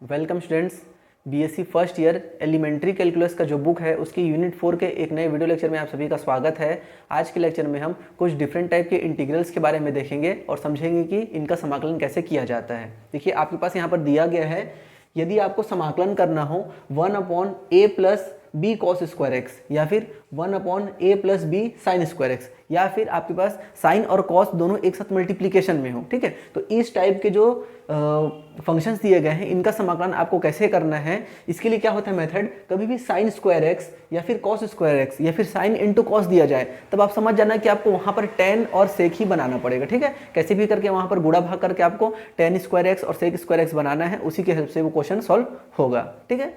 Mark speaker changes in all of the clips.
Speaker 1: Welcome students. BSc first year elementary calculus का जो book है उसकी यूनिट 4 के एक नए वीडियो लेक्चर में आप सभी का स्वागत है। आज के लेक्चर में हम कुछ डिफरेंट टाइप के इंटीग्रल्स के बारे में देखेंगे और समझेंगे कि इनका समाकलन कैसे किया जाता है। देखिए आपके पास यहाँ पर दिया गया है, यदि आपको समाकलन करना हो 1/a plus b cos square x या फिर 1/a plus b sine square x या फिर आपके पास साइन और कॉस दोनों एक साथ मल्टीप्लीकेशन में हो, ठीक है। तो इस टाइप के जो फंक्शंस दिए गए हैं इनका समाकलन आपको कैसे करना है, इसके लिए क्या होता है मेथड, कभी भी साइन स्क्वायर एक्स या फिर कॉस स्क्वायर एक्स या फिर साइन इंटू कॉस दिया जाए तब आप समझ जाना कि आपको वहाँ पर टेन और सेक ही बनाना पड़ेगा, ठीक है। कैसे भी करके वहाँ पर गुणा भाग करके आपको टेन स्क्वायर एक्स और सेक स्क्वायर एक्स बनाना है, उसी के हेल्प से वो क्वेश्चन सॉल्व होगा, ठीक है।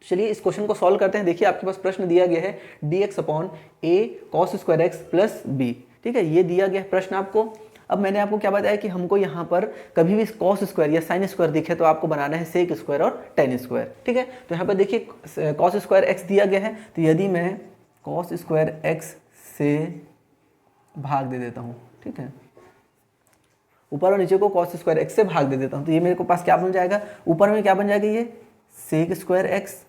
Speaker 1: चलिए इस क्वेश्चन को सॉल्व करते हैं। देखिए आपके पास प्रश्न दिया गया है dx/a cos square x plus b, ठीक है। ये दिया गया प्रश्न आपको। अब मैंने आपको क्या बताया कि हमको यहाँ पर कभी भी cos स्क्वायर या साइन स्क्वायर दिखे तो आपको बनाना है सेक स्क्वायर और टेन स्क्वायर, ठीक है। तो यहाँ पर देखिए cos स्क्वायर एक्स दिया गया है, तो यदि मैं cos स्क्वायर एक्स से भाग दे देता हूँ, ठीक है, ऊपर और नीचे को cos स्क्वायर एक्स से भाग दे देता हूँ, तो ये मेरे को पास क्या बन जाएगा, ऊपर में क्या बन जाएगा, ये sec square x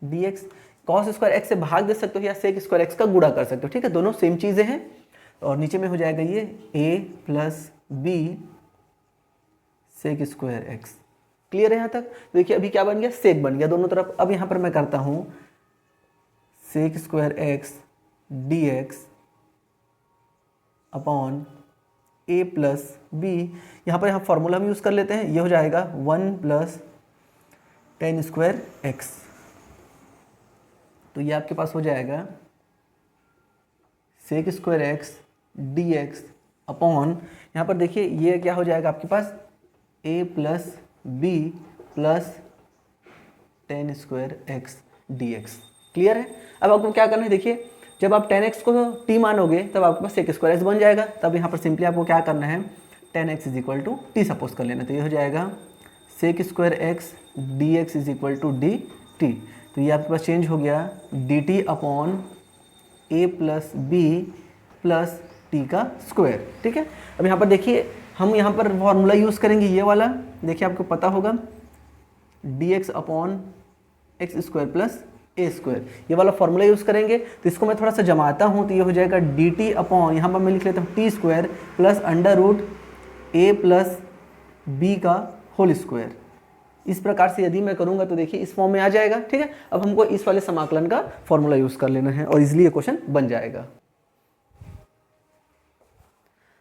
Speaker 1: dx। cos square एक्स से भाग दे सकते हो या सेक स्क्वायर एक्स का गुणा कर सकते हो, ठीक है, दोनों सेम चीजें हैं। और नीचे में हो जाएगा ये a plus b sec square x. Clear है यहाँ तक। तो देखिए अभी क्या बन गया, सेक बन गया दोनों तरफ। अब यहाँ पर मैं करता हूँ sec square x dx upon a plus b. यहाँ पर फॉर्मूला हम यूज कर लेते हैं, ये हो जाएगा 1 प्लस टेन स्क्वायर एक्स। तो ये आपके पास हो जाएगा sec square x dx upon, यहाँ पर देखिए ये क्या हो जाएगा आपके पास a plus b plus tan square x dx। Clear है। अब आपको क्या करना है, देखिए जब आप 10x को t मानोगे तब आपके पास सेक स्क्वायर एक्स बन जाएगा। तब यहाँ पर सिंपली आपको क्या करना है, 10x is equal to t suppose कर लेना। तो ये हो जाएगा sec square x dx is equal to d t. तो ये आपके पास चेंज हो गया dt upon a plus b plus t का स्क्वायर, ठीक है। अब यहाँ पर देखिए हम यहाँ पर फॉर्मूला यूज़ करेंगे ये वाला, देखिए आपको पता होगा dx upon x square plus a square, ये वाला फॉर्मूला यूज़ करेंगे। तो इसको मैं थोड़ा सा जमाता हूँ, तो ये हो जाएगा dt अपॉन, यहाँ पर मैं लिख लेता हूँ t square plus under root a plus b का होल स्क्वायर। इस प्रकार से यदि मैं करूंगा तो देखिए इस फॉर्म में आ जाएगा, ठीक है। अब हमको इस वाले समाकलन का फॉर्मूला यूज कर लेना है और इजीली ये क्वेश्चन बन जाएगा।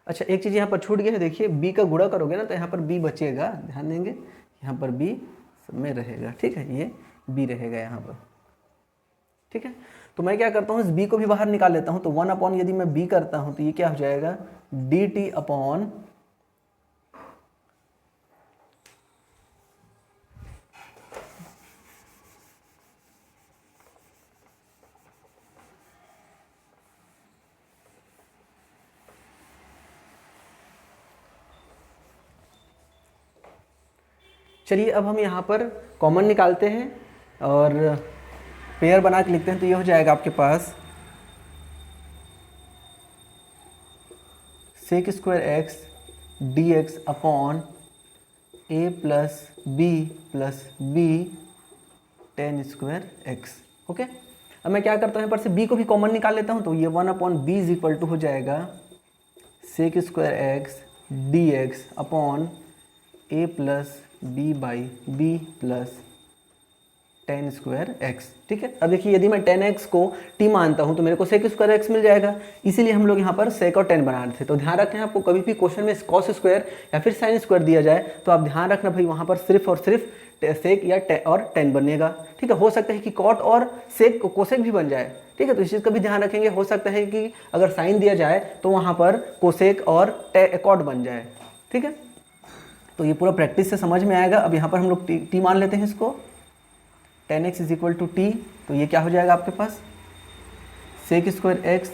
Speaker 1: अच्छा एक चीज यहाँ पर छूट गया है, देखिए b का गुणा करोगे ना तो यहाँ पर b बचेगा, ध्यान देंगे यहाँ पर b में रहेगा, ठीक है, ये b रहेगा यहाँ पर, ठीक है। तो मैं क्या करता हूँ, इस b को भी बाहर निकाल लेता हूँ। तो 1 अपॉन यदि मैं b करता हूँ तो ये क्या हो जाएगा dt अपॉन, चलिए अब हम यहाँ पर कॉमन निकालते हैं और पेयर बना के लिखते हैं। तो ये हो जाएगा आपके पास sec square x dx upon a plus b tan square x, okay. अब मैं क्या करता हूँ, यहाँ पर से b को भी कॉमन निकाल लेता हूँ। तो ये 1 upon b is equal to हो जाएगा sec square x dx upon a plus b by b plus tan square x, ठीक है। अब देखिए यदि मैं 10x को t मानता हूं तो मेरे को सेक स्क्वायर एक्स मिल जाएगा, इसीलिए हम लोग यहाँ पर सेक और 10 बना रहे थे। तो ध्यान रखें, आपको कभी भी क्वेश्चन में कॉस स्क्वायर या फिर साइन स्क्वायर दिया जाए तो आप ध्यान रखना भाई वहाँ पर सिर्फ और सिर्फ सेक या और 10 बनेगा, ठीक है। हो सकता है कि कॉट और सेक कोसेक भी बन जाए, ठीक है। तो इस चीज़ का भी ध्यान रखेंगे। हो सकता है कि अगर साइन दिया जाए तो वहाँ पर कोसेक और कॉट बन जाए, ठीक है। तो ये पूरा प्रैक्टिस से समझ में आएगा। अब यहाँ पर हम लोग टी मान लेते हैं इसको, 10x is equal to T. तो ये क्या हो जाएगा आपके पास sec square x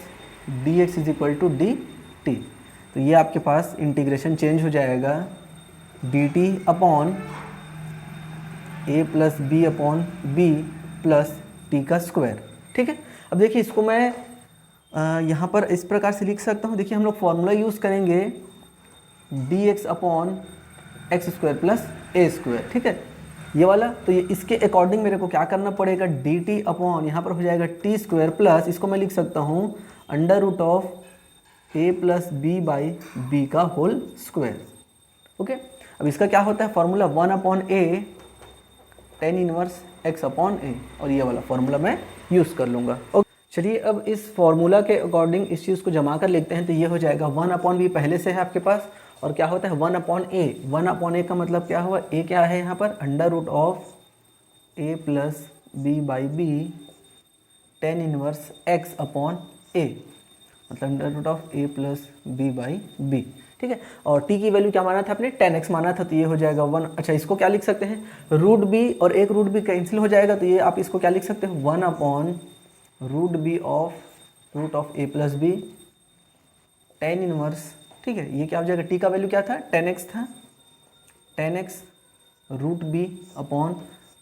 Speaker 1: dx is equal to d t. तो ये आपके पास इंटीग्रेशन चेंज हो जाएगा dt upon a plus b upon b plus t का स्क्वायर, ठीक है। अब देखिए इसको मैं यहाँ पर इस प्रकार से लिख सकता हूँ। देखिए हम लोग फॉर्मूला यूज़ करेंगे dx upon x square plus a square, ठीक है ये वाला। तो ये इसके अकॉर्डिंग मेरे को क्या करना पड़ेगा, डी टी अपॉन यहाँ पर हो जाएगा टी स्क्वायर प्लस, इसको मैं लिख सकता हूँ under root of a plus b by b का होल स्क्वायर। ओके, अब इसका क्या होता है formula, 1 upon a tan inverse x upon a, और ये वाला फॉर्मूला मैं यूज़ कर लूँगा। ओके, चलिए अब इस फॉर्मूला के अकॉर्डिंग इस चीज़ को जमा कर लिखते हैं। तो ये हो जाएगा 1 अपॉन बी पहले से है आपके पास, और क्या होता है 1 अपॉन ए, 1 अपॉन ए का मतलब क्या हुआ, ए क्या है यहाँ पर under root of a plus b by b tan inverse x upon a, मतलब under root of a plus b by b, ठीक है। और टी की वैल्यू क्या माना था आपने, 10x माना था, तो ये हो जाएगा 1। अच्छा, इसको क्या लिख सकते हैं, रूट बी और एक रूट बी कैंसिल हो जाएगा, तो ये आप इसको क्या लिख सकते हैं 1 upon root b of root of a plus b tan inverse, ठीक है। ये क्या हो जाएगा, टी का वैल्यू क्या था 10x था, 10x root b upon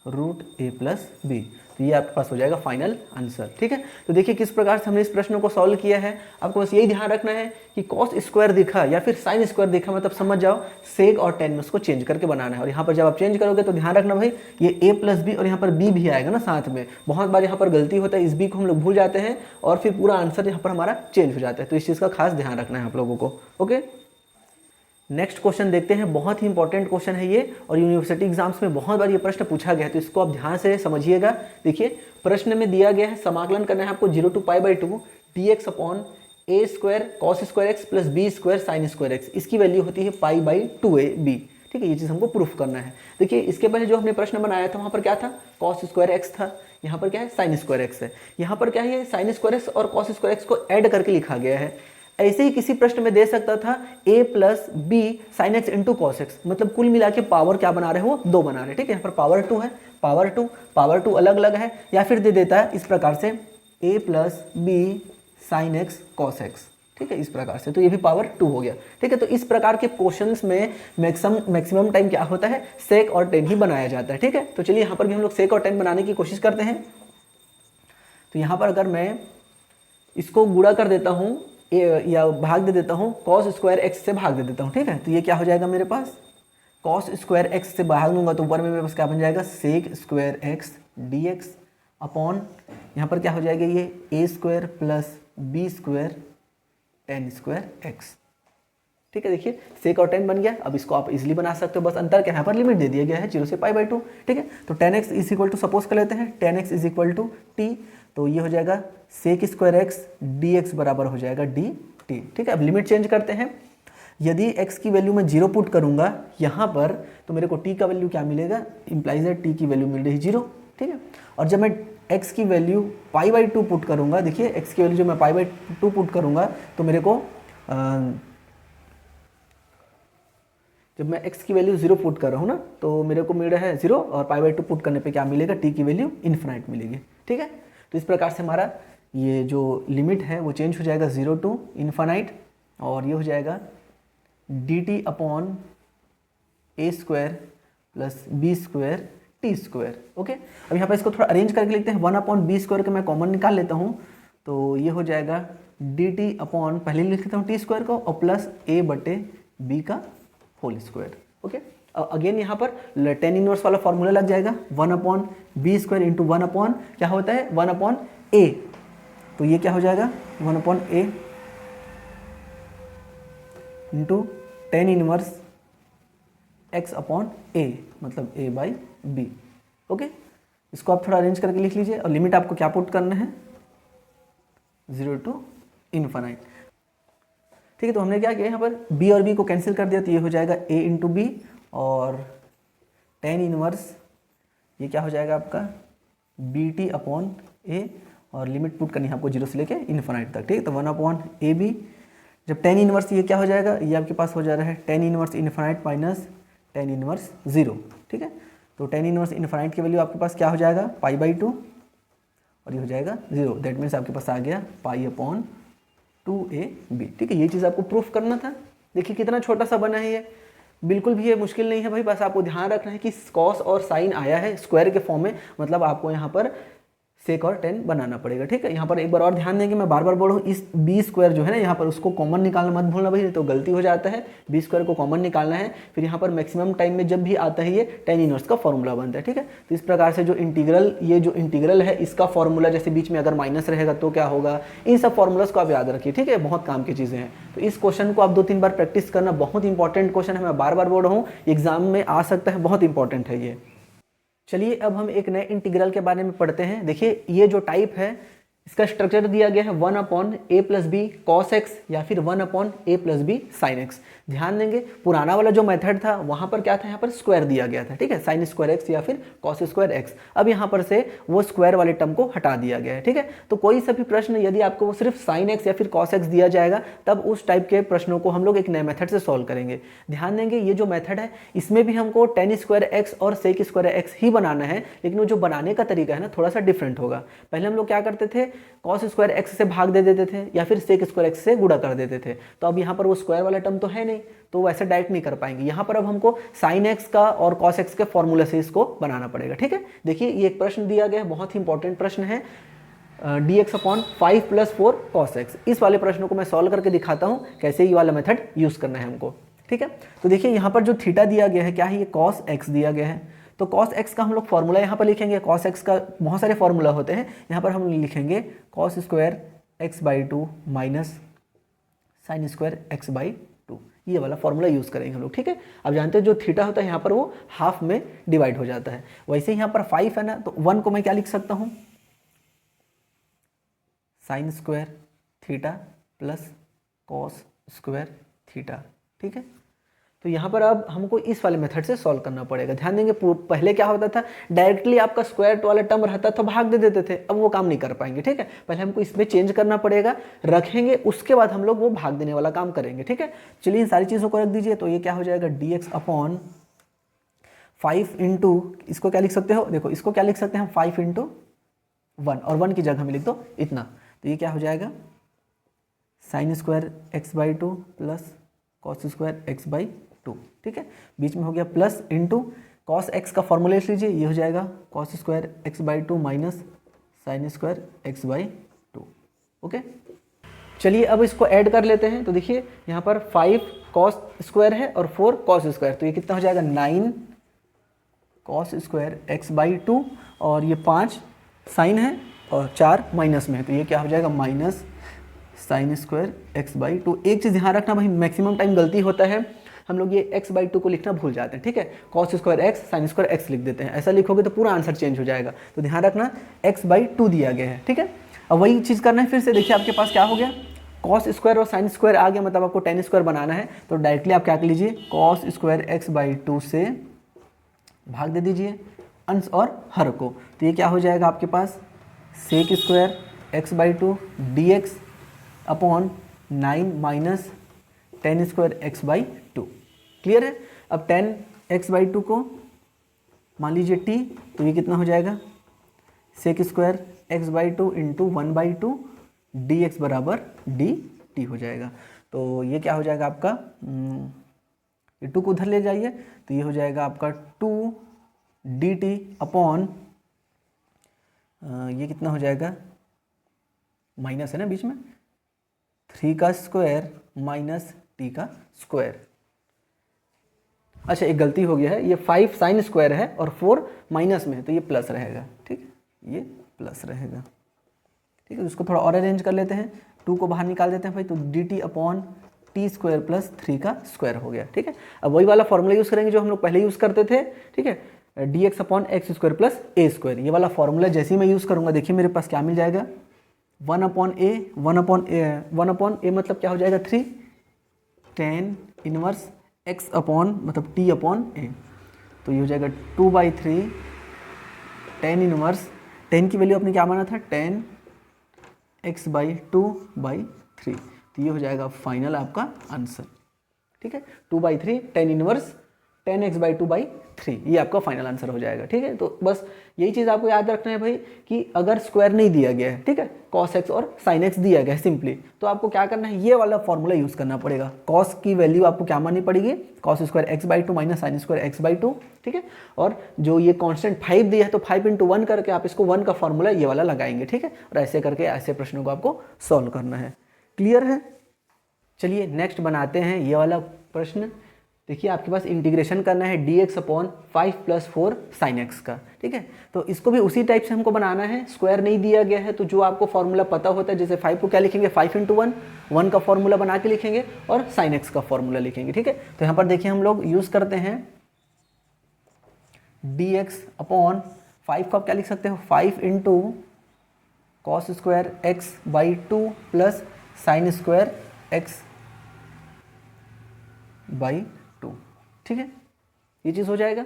Speaker 1: root a plus b, तो ये आपके पास हो जाएगा फाइनल आंसर, ठीक है। तो देखिए किस प्रकार से हमने इस प्रश्न को सॉल्व किया है। आपको बस यही ध्यान रखना है कि कॉस स्क्वायर दिखा या फिर साइन स्क्वायर दिखा, मतलब समझ जाओ सेक और टेन में उसको चेंज करके बनाना है। और यहाँ पर जब आप चेंज करोगे तो ध्यान रखना भाई, ये ए प्लस बी और यहाँ पर बी भी आएगा ना साथ में, बहुत बार यहाँ पर गलती होता है, इस बी को हम लोग भूल जाते हैं और फिर पूरा आंसर यहाँ पर हमारा चेंज हो जाता है। तो इस चीज़ का खास ध्यान रखना है आप लोगों को। ओके, नेक्स्ट क्वेश्चन देखते हैं, बहुत ही इंपॉर्टेंट क्वेश्चन है ये, और यूनिवर्सिटी एग्जाम्स में बहुत बार ये प्रश्न पूछा गया है, तो इसको आप ध्यान से समझिएगा। देखिए प्रश्न में दिया गया है समाकलन करना है आपको 0 to pi by 2 d x upon a square cos square x plus b square sine square x, इसकी वैल्यू होती है पाई बाई 2a b, ठीक है। ये चीज़ हमको प्रूफ करना है। देखिए इसके पहले जो हमने प्रश्न बनाया था वहाँ पर क्या था, कॉस स्क्वायर एक्स था, यहाँ पर क्या है साइन स्क्वायर एक्स है, यहाँ पर क्या है साइन स्क्वायर एक्स और कॉस स्क्वायर एक्स को ऐड करके लिखा गया है। ऐसे ही किसी प्रश्न में दे सकता था a plus b sine x into cos x, मतलब कुल मिला के पावर क्या बना रहे हो, 2 बना रहे, ठीक है। यहाँ पर पावर 2 अलग अलग है, या फिर दे देता है इस प्रकार से a plus b sine x cos x, ठीक है, इस प्रकार से, तो ये भी पावर 2 हो गया, ठीक है। तो इस प्रकार के क्वेश्चंस में मैक्सिमम टाइम क्या होता है, सेक और टेन ही बनाया जाता है, ठीक है। तो चलिए यहाँ पर भी हम लोग सेक और टेन बनाने की कोशिश करते हैं। तो यहाँ पर अगर मैं इसको गुणा कर देता हूँ या भाग दे देता हूँ, कॉस स्क्वायर एक्स से भाग दे देता हूँ, ठीक है। तो ये क्या हो जाएगा मेरे पास, कॉस स्क्वायर एक्स से भाग दूंगा तो ऊपर में मेरे पास क्या बन जाएगा, sec square x d x upon यहाँ पर क्या हो जाएगा, ये a square plus b square tan square x, ठीक है। देखिए सेक और टेन बन गया। अब इसको आप इजीली बना सकते हो, बस अंतर क्या है, यहाँ पर लिमिट दे दिया गया है 0 से पाई बाई 2, ठीक है। तो 10x is equal to, suppose कर लेते हैं 10x is equal to T, तो ये हो जाएगा sec square x d x बराबर हो जाएगा डी टी, ठीक है। अब लिमिट चेंज करते हैं, यदि x की वैल्यू मैं 0 पुट करूंगा यहाँ पर, तो मेरे को t का वैल्यू क्या मिलेगा, इंप्लाइज है t की वैल्यू मिल रही 0, ठीक है। और जब मैं x की वैल्यू पाई बाई 2 पुट करूंगा, देखिए x की वैल्यू जो मैं पाई बाई 2 पुट करूंगा तो मेरे को जब मैं x की वैल्यू 0 पुट कर रहा हूँ ना, तो मेरे को मिल रहा है 0, और पाई बाई 2 पुट करने पे क्या मिलेगा, t की वैल्यू इन्फिनाइट मिलेगी, ठीक है। तो इस प्रकार से हमारा ये जो लिमिट है वो चेंज हो जाएगा 0 टू इन्फिनाइट, और ये हो जाएगा d t upon a square plus b square t square, okay. अब यहाँ पर इसको थोड़ा अरेंज करके लिखते हैं, 1 अपॉन बी स्क्वायर का मैं कॉमन निकाल लेता हूँ, तो ये हो जाएगा डी टी अपॉन, पहले लिख लेता हूँ टी स्क्वायर को, और प्लस ए बटे बी का होल स्क्वायर, ओके। अगेन यहाँ पर टेन इनवर्स वाला फॉर्मूला लग जाएगा, 1 upon b square into 1 upon क्या होता है 1 अपॉन ए, तो ये क्या हो जाएगा 1 upon a into tan inverse x upon a, मतलब ए बाई बी, ओके। इसको आप थोड़ा अरेंज करके लिख लीजिए, और लिमिट आपको क्या पुट करना है 0 टू इन्फिनाइट, ठीक है। तो हमने क्या किया यहाँ पर b और b को कैंसिल कर दिया, तो ये हो जाएगा a इंटू बी, और टेन इनवर्स ये क्या हो जाएगा आपका बी टी अपॉन ए, और लिमिट पुट करनी है आपको 0 से लेके इन्फिनाइट तक, ठीक है। तो 1 अपॉन ए बी, जब टेन इनवर्स ये क्या हो जाएगा, ये आपके पास हो जा रहा है tan inverse infinite minus tan inverse 0, ठीक है। तो टेन इनवर्स इन्फिनाइट की वैल्यू आपके पास क्या हो जाएगा पाई बाई 2, और ये हो जाएगा 0, दैट मीन्स आपके पास आ गया पाई अपॉन 2ab, ठीक है। ये चीज़ आपको प्रूफ करना था। देखिए कितना छोटा सा बना है, ये बिल्कुल भी ये मुश्किल नहीं है भाई, बस आपको ध्यान रखना है कि कॉस और साइन आया है स्क्वायर के फॉर्म में, मतलब आपको यहाँ पर सेक और टेन बनाना पड़ेगा, ठीक है। यहाँ पर एक बार और ध्यान देंगे, मैं बार बार बोल रहा हूँ, इस बी स्क्वायर जो है ना यहाँ पर उसको कॉमन निकालना मत भूलना भाई, नहीं तो गलती हो जाता है। बी स्क्वायर को कॉमन निकालना है, फिर यहाँ पर मैक्सिमम टाइम में जब भी आता है ये टेन इनवर्स का फॉर्मूला बनता है, ठीक है। तो इस प्रकार से जो इंटीग्रल, ये जो इंटीग्रल है इसका फॉर्मूला, जैसे बीच में अगर माइनस रहेगा तो क्या होगा, इन सब फॉर्मूलाज को आप याद रखिए, ठीक है। बहुत काम की चीज़ें हैं, तो इस क्वेश्चन को आप 2-3 बार प्रैक्टिस करना, बहुत इंपॉर्टेंट क्वेश्चन है, मैं बार बार बोल रहा हूँ, एग्जाम में आ सकता है, बहुत इंपॉर्टेंट है ये। चलिए अब हम एक नए इंटीग्रल के बारे में पढ़ते हैं। देखिए ये जो टाइप है इसका स्ट्रक्चर दिया गया है 1/a+b cos x या फिर 1/a+b sin x। ध्यान देंगे पुराना वाला जो मेथड था वहाँ पर क्या था, यहाँ पर स्क्वायर दिया गया था, ठीक है, sin स्क्वायर x या फिर cos स्क्वायर x। अब यहाँ पर से वो स्क्वायर वाले टर्म को हटा दिया गया है, ठीक है। तो कोई सा भी प्रश्न यदि आपको वो सिर्फ sin x या फिर cos x दिया जाएगा, तब उस टाइप के प्रश्नों को हम लोग एक नए मेथड से सॉल्व करेंगे। ध्यान देंगे ये जो मेथड है इसमें भी हमको tan स्क्वायर x और sec स्क्वायर x ही बनाना है, लेकिन वो जो बनाने का तरीका है ना थोड़ा सा डिफरेंट होगा। पहले हम लोग क्या करते थे, cos स्क्वायर x से भाग दे देते थे या फिर sec स्क्वायर x से गुणा कर देते थे। तो अब यहाँ पर वो स्क्वायर वाला टर्म तो है नहीं, तो वैसे डायरेक्ट नहीं कर पाएंगे। यहाँ पर अब हमको sin x का और cos x के फॉर्मूले से इसको बनाना पड़ेगा, ठीक है। देखिए ये एक प्रश्न दिया गया है, बहुत ही इंपॉर्टेंट प्रश्न है, dx/5 + 4 cos x। इस वाले प्रश्न को मैं सॉल्व करके दिखाता हूँ कैसे ये वाला मेथड यूज करना है हमको, ठीक है। तो देखिए यहाँ पर जो थीटा दिया गया है क्या है, ये cos x दिया गया है। तो cos x का हम लोग फॉर्मूला यहाँ पर लिखेंगे। cos x का बहुत सारे फॉर्मूला होते हैं, यहाँ पर हम लिखेंगे cos square x/2 minus sin square x/2, ये वाला फॉर्मूला यूज़ करेंगे हम लोग, ठीक है। अब जानते हैं जो थीटा होता है यहाँ पर वो हाफ में डिवाइड हो जाता है। वैसे यहाँ पर 5 है ना, तो 1 को मैं क्या लिख सकता हूँ, sin square theta plus cos square theta, ठीक है। तो यहाँ पर अब हमको इस वाले मेथड से सॉल्व करना पड़ेगा। ध्यान देंगे पहले क्या होता था, डायरेक्टली आपका स्क्वायर वाला टर्म रहता था, भाग दे देते थे, अब वो काम नहीं कर पाएंगे, ठीक है। पहले हमको इसमें चेंज करना पड़ेगा, रखेंगे, उसके बाद हम लोग वो भाग देने वाला काम करेंगे, ठीक है। चलिए इन सारी चीज़ों को रख दीजिए। तो ये क्या हो जाएगा, dx/5 इंटू, इसको क्या लिख सकते हो, देखो इसको क्या लिख सकते हैं हम, 5 × 1, और 1 की जगह में लिख दो इतना। तो ये क्या हो जाएगा, sin square x/2 plus cos square x/2, ठीक है। बीच में हो गया प्लस इंटू cos x का फॉर्मूला लिख लीजिए, ये हो जाएगा cos square x/2 minus sin square x/2, okay. चलिए अब इसको ऐड कर लेते हैं। तो देखिए यहाँ पर 5 cos स्क्वायर है और 4 cos स्क्वायर, तो ये कितना हो जाएगा, 9 cos स्क्वायर x/2, और ये 5 साइन है और 4 माइनस में है, तो ये क्या हो जाएगा, माइनस sin स्क्वायर x/2। एक चीज़ ध्यान रखना भाई, मैक्सिमम टाइम गलती होता है, हम लोग ये x/2 को लिखना भूल जाते हैं, ठीक है। cos square x sin square x लिख देते हैं, ऐसा लिखोगे तो पूरा आंसर चेंज हो जाएगा। तो ध्यान रखना x/2 दिया गया है, ठीक है। अब वही चीज़ करना है फिर से। देखिए आपके पास क्या हो गया, cos स्क्वायर और sin स्क्वायर आ गया, मतलब आपको tan स्क्वायर बनाना है, तो डायरेक्टली आप क्या कर लीजिए, cos स्क्वायर x/2 से भाग दे दीजिए अंश और हर को। तो ये क्या हो जाएगा आपके पास, sec square x/2 dx/9 minus tan square x/2। Clear है। अब tan x/2 को मान लीजिए t, तो ये कितना हो जाएगा, sec square x/2 into 1/2 dx बराबर dt हो जाएगा। तो ये क्या हो जाएगा आपका, ये 2 को उधर ले जाइए, तो ये हो जाएगा आपका 2 dt अपॉन, ये कितना हो जाएगा, माइनस है ना बीच में, 3 का स्क्वायर माइनस t का स्क्वायर। अच्छा एक गलती हो गया है, ये 5 साइन स्क्वायर है और 4 माइनस में है, तो ये प्लस रहेगा, ठीक है, ये प्लस रहेगा, ठीक है। इसको थोड़ा और अरेंज कर लेते हैं, 2 को बाहर निकाल देते हैं भाई, तो dt upon T square plus 3 का स्क्वायर हो गया, ठीक है। अब वही वाला फॉर्मूला यूज़ करेंगे जो हम लोग पहले यूज़ करते थे, ठीक है, dx/x² प्लस a²। ये वाला फॉर्मूला जैसे ही मैं यूज़ करूँगा, देखिए मेरे पास क्या मिल जाएगा, 1/a मतलब क्या हो जाएगा, 3 tan इनवर्स x अपॉन मतलब t अपॉन a, तो ये हो जाएगा 2/3 tan इनवर्स, tan की वैल्यू आपने क्या माना था, tan x/2/3, तो ये हो जाएगा फाइनल आपका आंसर, ठीक है। 2/3 tan इनवर्स 10x/2/3, ये आपका फाइनल आंसर हो जाएगा। ठीक है, तो बस यही चीज़ आपको याद रखना है भाई कि अगर स्क्वायर नहीं दिया गया है, ठीक है, cos x और sin x दिया गया है सिंपली, तो आपको क्या करना है, ये वाला फॉर्मूला यूज़ करना पड़ेगा। cos की वैल्यू आपको क्या माननी पड़ेगी, cos square x/2 minus sin square x/2, ठीक है, और जो ये कांस्टेंट 5 दिया है तो 5 × 1 करके आप इसको 1 का फॉर्मूला ये वाला लगाएंगे। ठीक है, और ऐसे करके ऐसे प्रश्नों को आपको सॉल्व करना है। क्लियर है? चलिए नेक्स्ट बनाते हैं ये वाला प्रश्न। देखिए आपके पास इंटीग्रेशन करना है dx/5 + 4 sin x का। ठीक है, तो इसको भी उसी टाइप से हमको बनाना है। स्क्वायर नहीं दिया गया है तो जो आपको फॉर्मूला पता होता है, जैसे 5 को क्या लिखेंगे, 5 × 1, 1 का फॉर्मूला बना के लिखेंगे और sin x का फॉर्मूला लिखेंगे। ठीक है, तो यहाँ पर देखिए हम लोग यूज़ करते हैं dx/5 को आप क्या लिख सकते हो, 5 × cos square x/2 plus sin square x/2। ठीक है, ये चीज़ हो जाएगा,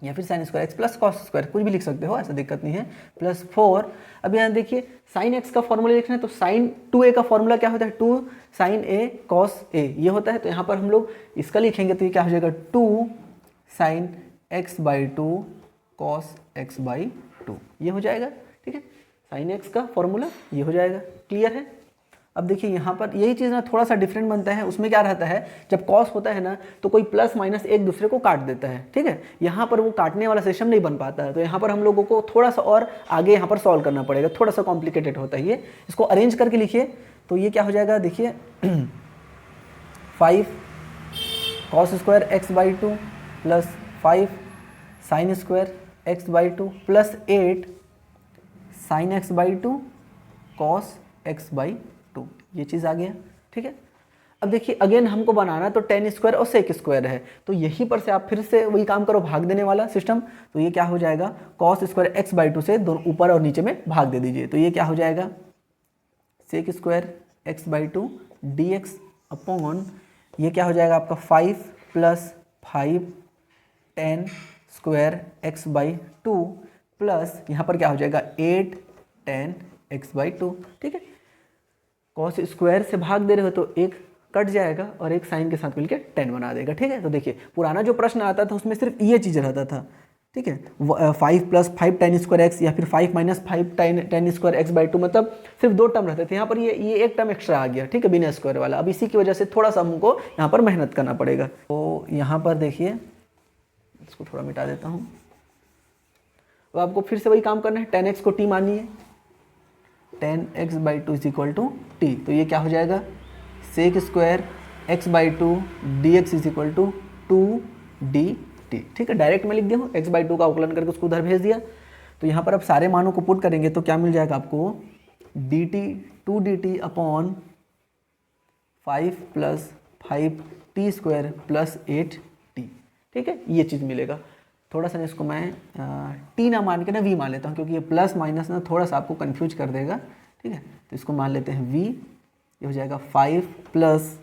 Speaker 1: या फिर sin square x plus cos square, कुछ भी लिख सकते हो, ऐसा दिक्कत नहीं है, +4। अब यहाँ देखिए sin x का फॉर्मूला लिखना है तो sin 2a का फॉर्मूला क्या होता है, 2 sin a cos a, ये होता है। तो यहाँ पर हम लोग इसका लिखेंगे तो ये क्या हो जाएगा, 2 sin x/2 cos x/2, ये हो जाएगा। ठीक है, sin x का फॉर्मूला ये हो जाएगा। क्लियर है? अब देखिए यहाँ पर यही चीज़ ना थोड़ा सा डिफरेंट बनता है। उसमें क्या रहता है, जब कॉस होता है ना तो कोई प्लस माइनस एक दूसरे को काट देता है। ठीक है, यहाँ पर वो काटने वाला सिस्टम नहीं बन पाता है, तो यहाँ पर हम लोगों को थोड़ा सा और आगे यहाँ पर सॉल्व करना पड़ेगा, थोड़ा सा कॉम्प्लिकेटेड होता है ये। इसको अरेंज करके लिखिए तो ये क्या हो जाएगा, देखिए 5 cos square x/2 plus 5 sin square x/2 plus 8 sin x/2 cos x/2, ये चीज़ आ गया। ठीक है, अब देखिए अगेन हमको बनाना तो tan स्क्वायर और sec स्क्वायर है, तो यहीं पर से आप फिर से वही काम करो, भाग देने वाला सिस्टम। तो ये क्या हो जाएगा, cos स्क्वायर x/2 से दोनों ऊपर और नीचे में भाग दे दीजिए, तो ये क्या हो जाएगा, sec स्क्वायर x/2 dx/, ये क्या हो जाएगा आपका 5 + 5 tan स्क्वायर x/2 प्लस यहाँ पर क्या हो जाएगा 8 tan x/2। ठीक है, cos स्क्वायर से भाग दे रहे हो तो एक कट जाएगा और एक साइन के साथ मिलकर 10 बना देगा। ठीक है, तो देखिए पुराना जो प्रश्न आता था उसमें सिर्फ ये चीज़ रहता था। ठीक है, 5 + 5 tan स्क्वायर x या फिर 5 - 5 tan स्क्वायर x/2, मतलब सिर्फ 2 टर्म रहते थे। यहाँ पर ये एक टर्म एक्स्ट्रा आ गया। ठीक है, बिना स्क्वायर वाला। अब इसी की वजह से थोड़ा सा हमको यहाँ पर मेहनत करना पड़ेगा। तो यहाँ पर देखिए इसको थोड़ा मिटा देता हूँ। तो आपको फिर से वही काम करना है, tan x को t मानिए, tan x/2 = t, तो ये क्या हो जाएगा, sec square x/2 dx = 2dt। ठीक है, डायरेक्ट मैं लिख दिया हूँ, x/2 का अवकलन करके उसको उधर भेज दिया। तो यहाँ पर अब सारे मानों को पुट करेंगे तो क्या मिल जाएगा आपको, dt 2dt upon 5 + 5t square plus 8t। ठीक है, ये चीज़ मिलेगा। थोड़ा सा इसको मैं टी ना मान के ना वी मान लेता हूँ, क्योंकि ये प्लस माइनस ना थोड़ा सा आपको कंफ्यूज कर देगा। ठीक है, तो इसको मान लेते हैं वी, ये हो जाएगा 5 +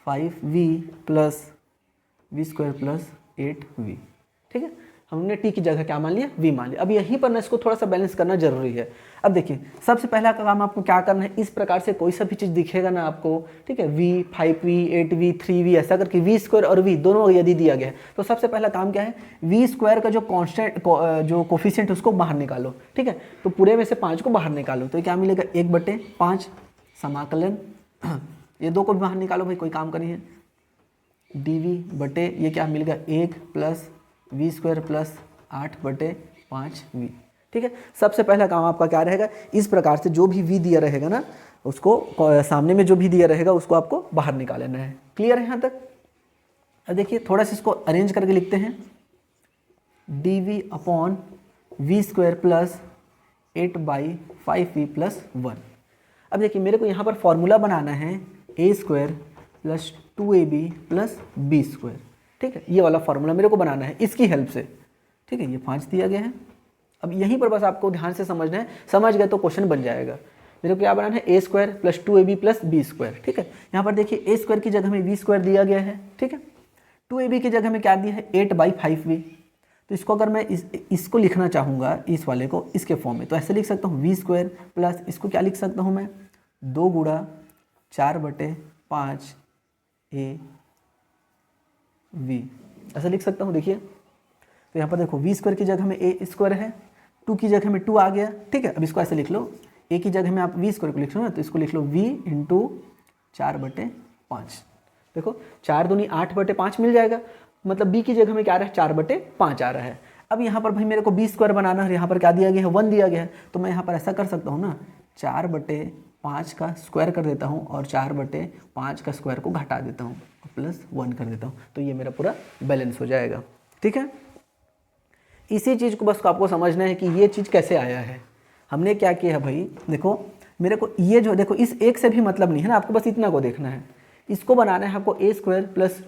Speaker 1: 5v plus we square plus 8v। ठीक है, हमने टी की जगह क्या मान लिया, वी मान लिया। अब यहीं पर ना इसको थोड़ा सा बैलेंस करना जरूरी है। अब देखिए सबसे पहला काम आपको क्या करना है, इस प्रकार से कोई सा भी चीज़ दिखेगा ना आपको, ठीक है, v 5v 8v 3v ऐसा करके v स्क्वायर और v दोनों यदि दिया गया है तो सबसे पहला काम क्या है, v स्क्वायर का जो कांस्टेंट जो कोफिशिएंट उसको बाहर निकालो। ठीक है, तो पूरे में से 5 को बाहर निकालो तो क्या मिलेगा, 1/5 समाकलन ये 2 को भी बाहर निकालो भाई, कोई काम करिए, dv बटे ये क्या मिलेगा 1 + v स्क्वायर प्लस 8/5v। ठीक है, सबसे पहला काम आपका क्या रहेगा, इस प्रकार से जो भी v दिया रहेगा ना उसको सामने में जो भी दिया रहेगा उसको आपको बाहर निकाल लेना है। क्लियर है यहाँ तक? अब देखिए थोड़ा सा इसको अरेंज करके लिखते हैं, dv upon v square plus 8/5v plus 1। अब देखिए मेरे को यहाँ पर फॉर्मूला बनाना है a square plus 2ab plus b square. ठीक है, ये वाला फॉर्मूला मेरे को बनाना है इसकी हेल्प से। ठीक है, ये 5 दिया गया है। अब यहीं पर बस आपको ध्यान से समझना है, समझ गए तो क्वेश्चन बन जाएगा। मेरे को क्या बनाना है, a square plus 2ab plus b square. ठीक है, यहाँ पर देखिए a स्क्वायर की जगह में v स्क्वायर दिया गया है। ठीक है, 2ab की जगह में क्या दिया है 8/5v। तो इसको अगर मैं इसको लिखना चाहूँगा इस वाले को इसके फॉर्म में तो ऐसे लिख सकता हूँ, v स्क्वायर प्लस इसको क्या लिख सकता हूँ मैं 2 × 4/5 a v ऐसा लिख सकता हूँ। देखिए तो यहाँ पर देखो वी स्क्वायर की जगह में ए स्क्वायर है, 2 की जगह में 2 आ गया, ठीक है। अब इसको ऐसे लिख लो, ए की जगह में आप वी स्क्वायर को लिख लो ना, तो इसको लिख लो वी इंटू 4/5। देखो 4 दूनी 8/5 मिल जाएगा, मतलब बी की जगह में क्या आ रहा है 4/5 आ रहा है। अब यहाँ पर भाई मेरे को बी स्क्वायर बनाना है, यहाँ पर क्या दिया गया है 1 दिया गया है, तो मैं यहाँ पर ऐसा कर सकता हूँ ना 4/5 का स्क्वायर कर देता हूँ और 4/5 का स्क्वायर को घटा देता हूँ +1 कर देता हूँ, तो ये मेरा पूरा बैलेंस हो जाएगा, ठीक है। इसी चीज़ को बस आपको समझना है कि ये चीज़ कैसे आया है। हमने क्या किया है भाई, देखो मेरे को ये जो देखो इस एक से भी मतलब नहीं है ना, आपको बस इतना को देखना है, इसको बनाना है आपको a² +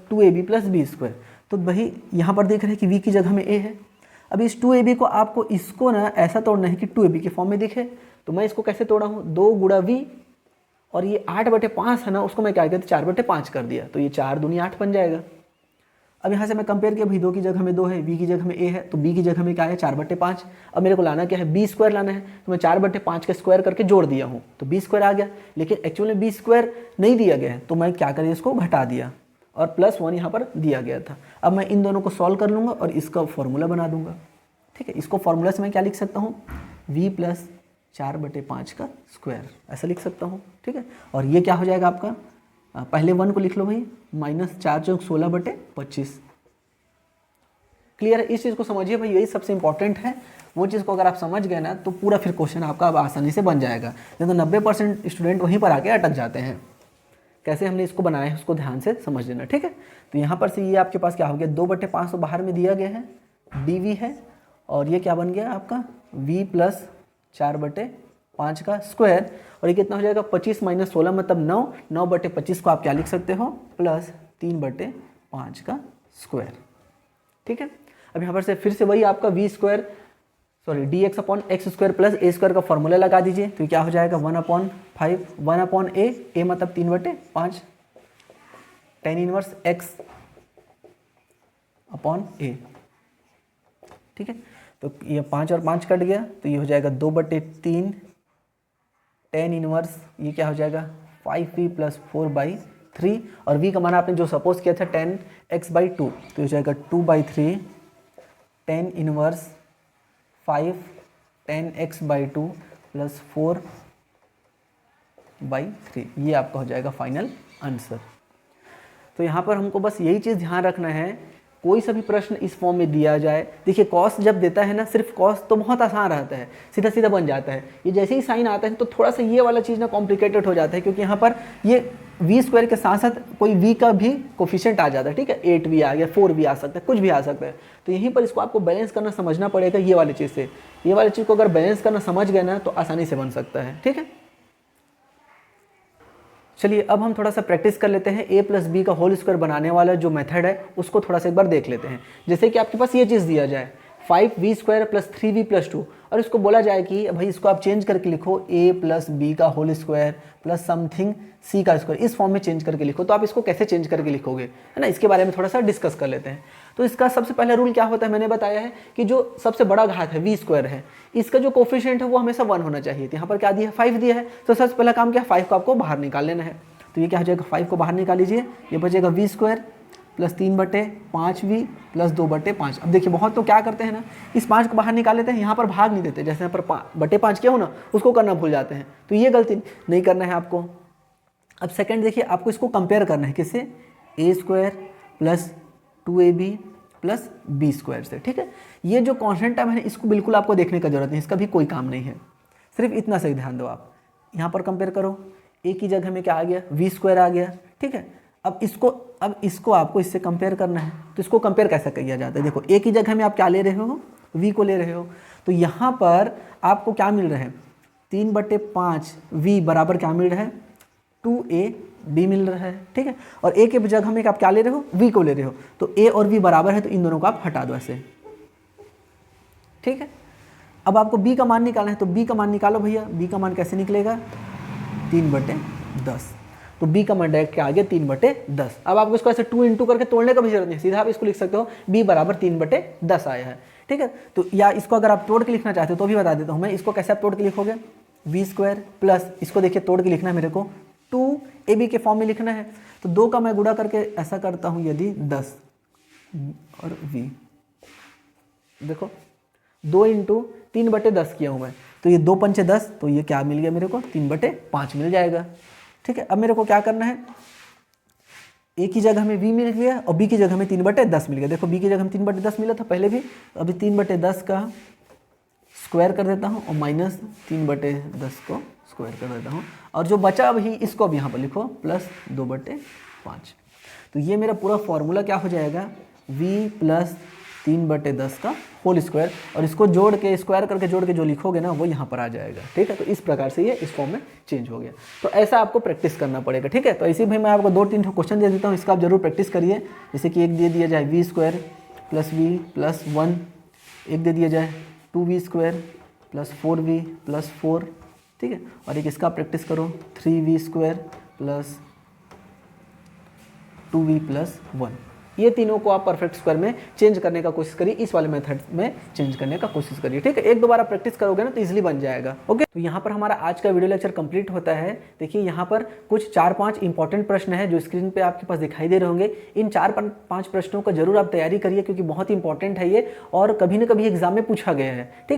Speaker 1: 2ab + b²। तो भाई यहाँ पर देख रहे हैं कि v की जगह में a है। अब इस 2ab को आपको इसको ना ऐसा तोड़ना है कि 2ab के फॉर्म में दिखे, तो मैं इसको कैसे तोड़ा हूँ 2 × v, और ये 8/5 है ना, उसको मैं क्या किया 4/5 कर दिया, तो ये 4 दूनी 8 बन जाएगा। अब यहाँ से मैं कंपेयर किया भाई 2 की जगह में 2 है, v की जगह में a है, तो b की जगह में क्या है 4/5। अब मेरे को लाना क्या है b² लाना है, तो मैं 4/5 का स्क्वायर करके जोड़ दिया हूँ, तो b² आ गया। लेकिन एक्चुअली में b² नहीं दिया गया है, तो मैं क्या करिए इसको घटा दिया और +1 यहाँ पर दिया गया था। अब मैं इन दोनों को सॉल्व कर लूँगा और इसका फॉर्मूला बना दूंगा, ठीक है। इसको फॉर्मूला से मैं क्या लिख सकता हूँ v + 4/5 का स्क्वायर, ऐसा लिख सकता हूँ, ठीक है। और ये क्या हो जाएगा आपका, पहले 1 को लिख लो भाई, -4 × 16/25। क्लियर है, इस चीज़ को समझिए भाई, यही सबसे इंपॉर्टेंट है। वो चीज़ को अगर आप समझ गए ना तो पूरा फिर क्वेश्चन आपका अब आसानी से बन जाएगा, नहीं तो 90% स्टूडेंट वहीं पर आके अटक जाते हैं। कैसे हमने इसको बनाया है उसको ध्यान से समझ लेना, ठीक है। तो यहाँ पर से ये आपके पास क्या हो गया 2/5 तो बाहर में दिया गया है, dv है, और ये क्या बन गया आपका v + 4/5 का स्क्वायर, और ये कितना हो जाएगा 25 - 16 मतलब 9, 9/25 को आप क्या लिख सकते हो +3/5 का स्क्वायर, ठीक है। अब यहाँ पर से फिर से वही आपका dx/x² + a² का फॉर्मूला लगा दीजिए, तो क्या हो जाएगा 1/5, 1/a, a मतलब 3/5, tan 1 x/a, ठीक है। तो ये 5 और 5 कट गया, तो ये हो जाएगा 2/3 tan 1, ये क्या हो जाएगा 5v + 4/3, और v का मान आपने जो सपोज किया था tan x/2, तो हो जाएगा 2/3 tan 1 5 tan x/2 + 4/3, ये आपका हो जाएगा फाइनल आंसर। तो यहाँ पर हमको बस यही चीज़ ध्यान रखना है, कोई सा भी प्रश्न इस फॉर्म में दिया जाए, देखिए कॉस जब देता है ना, सिर्फ कॉस तो बहुत आसान रहता है, सीधा सीधा बन जाता है। ये जैसे ही साइन आता है तो थोड़ा सा ये वाला चीज़ ना कॉम्प्लिकेटेड हो जाता है, क्योंकि यहाँ पर ये v² के साथ साथ कोई v का भी कोफिशिएंट आ जाता है, ठीक है। 8v आ गया, 4v आ सकता है, कुछ भी आ सकता है। तो यहीं पर इसको आपको बैलेंस करना समझना पड़ेगा, ये वाली चीज़ से। ये वाली चीज़ को अगर बैलेंस करना समझ गए ना तो आसानी से बन सकता है, ठीक है। चलिए अब हम थोड़ा सा प्रैक्टिस कर लेते हैं, a + b का होल स्क्वायर बनाने वाला जो मेथड है उसको थोड़ा सा एक बार देख लेते हैं। जैसे कि आपके पास ये चीज़ दिया जाए 5v² + 3v + 2, और इसको बोला जाए कि भाई इसको आप चेंज करके लिखो a + b का होल स्क्वायर + समथिंग c का स्क्वायर, इस फॉर्म में चेंज करके लिखो। तो आप इसको कैसे चेंज करके लिखोगे, है ना, इसके बारे में थोड़ा सा डिस्कस कर लेते हैं। तो इसका सबसे पहला रूल क्या होता है, मैंने बताया है कि जो सबसे बड़ा घात है v² है, इसका जो कोफिशिएंट है वो हमेशा 1 होना चाहिए। तो यहाँ पर क्या दिया है 5 दिया है, तो सबसे पहला काम क्या है 5 को आपको बाहर निकाल लेना है। तो ये क्या हो जाएगा 5 को बाहर निकाल लीजिए, ये बचेगा v² + 3/5v + 2/5। अब देखिए बहुत तो क्या करते हैं ना, इस 5 को बाहर निकाल लेते हैं, यहाँ पर भाग नहीं देते, जैसे यहाँ पर 5/5 किया हो ना उसको करना भूल जाते हैं, तो ये गलती नहीं करना है आपको। अब सेकंड देखिए, आपको इसको कंपेयर करना है किससे, a² + 2ab + b² से, ठीक है। ये जो कॉन्स्टेंट टर्म है इसको बिल्कुल आपको देखने का जरूरत नहीं, इसका भी कोई काम नहीं है, सिर्फ इतना से ध्यान दो आप। यहाँ पर कंपेयर करो, a की जगह में क्या आ गया v² आ गया, ठीक है। अब इसको आपको इससे कंपेयर करना है, तो इसको कंपेयर कैसे किया जाता है, देखो a की जगह में आप क्या ले रहे हो v को ले रहे हो, तो यहाँ पर आपको क्या मिल रहा है 3/5v बराबर क्या मिल रहा है 2ab मिल रहा है, ठीक है। और a के जगह में आप क्या ले रहे हो v को ले रहे हो, तो a और v बराबर है, तो इन दोनों को आप हटा दो ऐसे, ठीक है। अब आपको b का मान निकालना है, तो b का मान निकालो भैया, b का मान कैसे निकलेगा 3/10, तो b का मान डायरेक्ट क्या आ गया 3/10। अब आपको इसको ऐसे 2 × करके तोड़ने का भी जरूरत नहीं, सीधा आप इसको लिख सकते हो b बराबर 3/10 आया है, ठीक है। तो या इसको अगर आप तोड़ के लिखना चाहते हो तो भी बता देता हूँ मैं, इसको कैसे आप तोड़ के लिखोगे v² प्लस इसको देखिए तोड़ के लिखना है मेरे को 2ab के फॉर्म में लिखना है, तो 2 का मैं गुणा करके ऐसा करता हूँ यदि 10, और v। देखो 2 इंटू 3/10 किया हूँ मैं, तो ये 2 पंचे 10, तो ये क्या मिल गया मेरे को 3/5 मिल जाएगा। ठीक है, अब मेरे को क्या करना है, a की जगह हमें v मिल गया और b की जगह हमें 3/10 मिल गया। देखो b की जगह हमें 3/10 मिला था पहले भी, अभी 3/10 का स्क्वायर कर देता हूँ और माइनस 3/10 को स्क्वायर कर देता हूँ, और जो बचा अभी इसको अब यहाँ पर लिखो प्लस 2/5। तो ये मेरा पूरा फॉर्मूला क्या हो जाएगा, v प्लस 3/10 का होल स्क्वायर, और इसको जोड़ के स्क्वायर करके जोड़ के जो लिखोगे ना वो यहाँ पर आ जाएगा। ठीक है, तो इस प्रकार से ये इस फॉर्म में चेंज हो गया। तो ऐसा आपको प्रैक्टिस करना पड़ेगा। ठीक है, तो ऐसे भाई मैं आपको 2-3 क्वेश्चन दे देता हूँ, इसका आप जरूर प्रैक्टिस करिए। जैसे कि एक दे दिया जाए v² प्लस v प्लस 1, एक दे दिया जाए 2v² प्लस 4v प्लस 4। ठीक है, और एक इसका प्रैक्टिस करो 3v² प्लस 2v प्लस 1। ये तीनों को आप परफेक्ट स्क्वायर में चेंज करने का कोशिश करिए, इस वाले मेथड में चेंज करने का कोशिश करिए। ठीक है, एक दो बार प्रैक्टिस करोगे ना तो इजीली बन जाएगा। ओके, तो यहाँ पर हमारा आज का वीडियो लेक्चर कंप्लीट होता है। देखिए यहाँ पर कुछ 4-5 इंपॉर्टेंट प्रश्न है जो स्क्रीन पे आपके पास दिखाई दे रहे होंगे। इन 4-5 प्रश्नों का जरूर आप तैयारी करिए, क्योंकि बहुत इंपॉर्टेंट है ये और कभी ना कभी एग्जाम में पूछा गया है। ठीक।